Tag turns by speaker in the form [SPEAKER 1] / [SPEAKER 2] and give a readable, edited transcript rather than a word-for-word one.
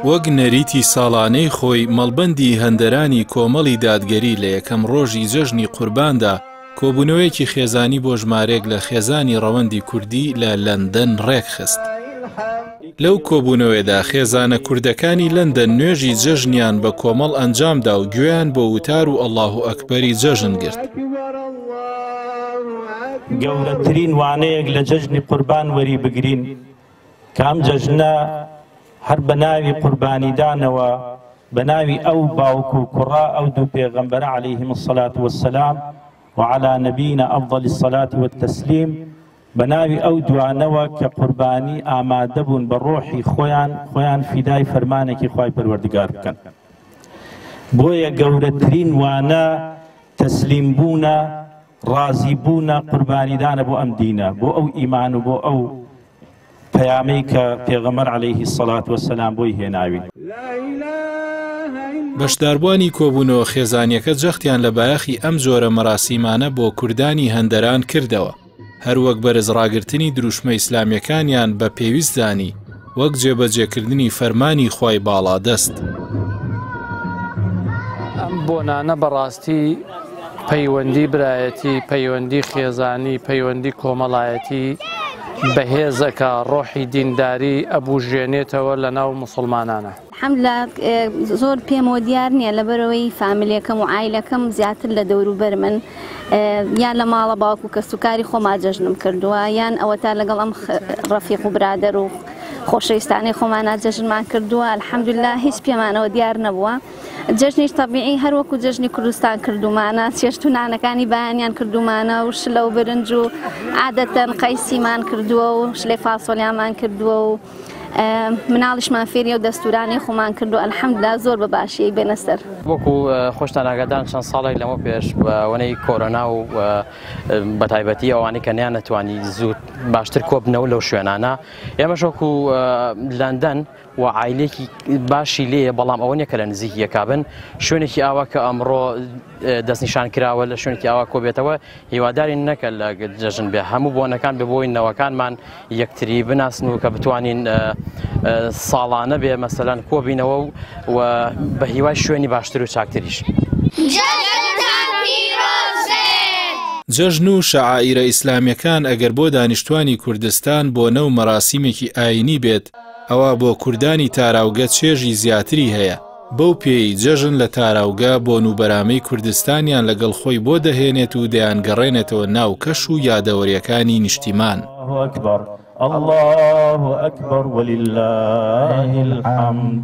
[SPEAKER 1] وەک نەریتی ساڵانەی خۆی مەڵبەندی هەندەرانی کۆمەڵی دادگەری لە یەکەم ڕۆژی جەژنی قورباندا کۆبوونەوەیەکی خێزانی بۆ ژمارەیەک لە خێزانی ڕەوەندی کوردی لە لەندەن ڕێکخست. لەو کۆبوونەوەیدا خێزانە کوردەکانی لەندەن نوێژی جەژنیان بە کۆمەڵ ئەنجامدا و گوێیان بۆ وتار و ئەڵڵاهو ئەکبەری جەژن گرت.
[SPEAKER 2] گەورەترین وانەیەک لە جەژنی قوربان وەری بگرین کە ئەم جەژنە هەر بە ناوی قوربانیدانەوە بە ناوی ئەو باوک و کوڕا ئەو دوو پێغەمبەرە عەلەیهیم الصەلاة وەسسەلام وعلى نبينا أفضل الصلاة والتسليم بناوي أو دوانوا كقرباني آمادبون بالروحي خويان فداي فرمانك خواي پروردگار بكن بويا قورترين وانا تسليم بونا راضي بونا قرباني دانا بو أم دينا بو أو إيمان بو أو پیامەی کە پێغەمبەر عەلەیهی الصەلاة وەسسەلام بۆی هێناوی.
[SPEAKER 1] بەشداربوانی کۆبوونەوە خێزانیەکە جەختیان لە بایەخی ئەم جۆرە مەراسیمانە بۆ کوردانی هەندەران کردەوە، هەروەک بەرزڕاگرتنی دروشمە ئیسلامیەکانیان بە پێویستدانی وەک جێبەجێکردنی فەرمانی خوای باڵا دەست.
[SPEAKER 3] ئەم بۆنانە بەڕاستی پەیوەندی برایەتی، پەیوەندی خێزانی، پەیوەندی کۆمەڵایەتی بەهێزەکە ڕۆحی دینداری ئەبوژێنێتەوە لە ناو موسڵمانانە.
[SPEAKER 4] الحەمدوللا زۆر پێمەوە دیار نییە لەبەرەوەی فامیلەکەم و عایلەکەم زیاتر لە دەوروبەر من یان لە ماڵە باوکو کە سوکاری خۆما جەژنم کردووە یان ئەوە تا لەگەڵ ئەم ڕەفیق و برادەر و خۆشەویستانەی خۆمانە جەژنمان کردووە. الحەمدوللا هیچ پێمانەوە دیار نەبووە. جەژنیش تەبیعی هەروەکو جەژنی کوردستان کردومانە، چێشت و نانەکانی بەیانیان کردومانە و شلە و برنج و عادەتەن قەیسیمان کردووە و شلەی فاسۆلیامان کردووە و مناڵیشمان فێری و دەستورانی خۆمان کردو. الحەمدوللا زۆر بە باشی بێنەسەر.
[SPEAKER 5] وەکو خۆشتان ئاگادان چەند ساڵێک لەمە پێش بەوەنەی کۆرۆنا و بەتایبەتی ئەوانەی کە نیان نەتوانی زوو باشتر کۆبنەوە لەو شوێنانە، ئێمەش وەکو لەندەن و عایلێکی باشی لێیە، بەڵام ئەوە نییە کە لە نزیکی یەکابن شوێنێکی ئاوا کە ئەمڕۆ دەستنیشان کراوە لە شوێنێکی ئاوا کۆبێتەوە هیواداری نەکە لە جەژن بێ. هەموو بۆنەکان بێ بۆی نەوەکانمان یەکتری بناسن و کە بتوانین ساڵانە بێ مەسەلەن کۆبینەوە و بە هیوای شوێنی باشتر و چاکتریش.
[SPEAKER 1] جەژن و شەعائیرە ئیسلامیەکان ئەگەر بۆ دانیشتوانی کوردستان بۆ نەو مەراسیمێکی ئاینی بێت، ئەوە بۆ کوردانی تاراوگە چێژی زیاتری هەیە. بەو پێی جەژن لە تاراوگە بۆ نوبەرامەی کوردستانیان لەگەڵ خۆی بۆ دەهێنێت و دەیانگەڕێنێتەوە ناو کەش و یادەوەریەکانی نیشتیمان.
[SPEAKER 2] الله أكبر ولله الحمد.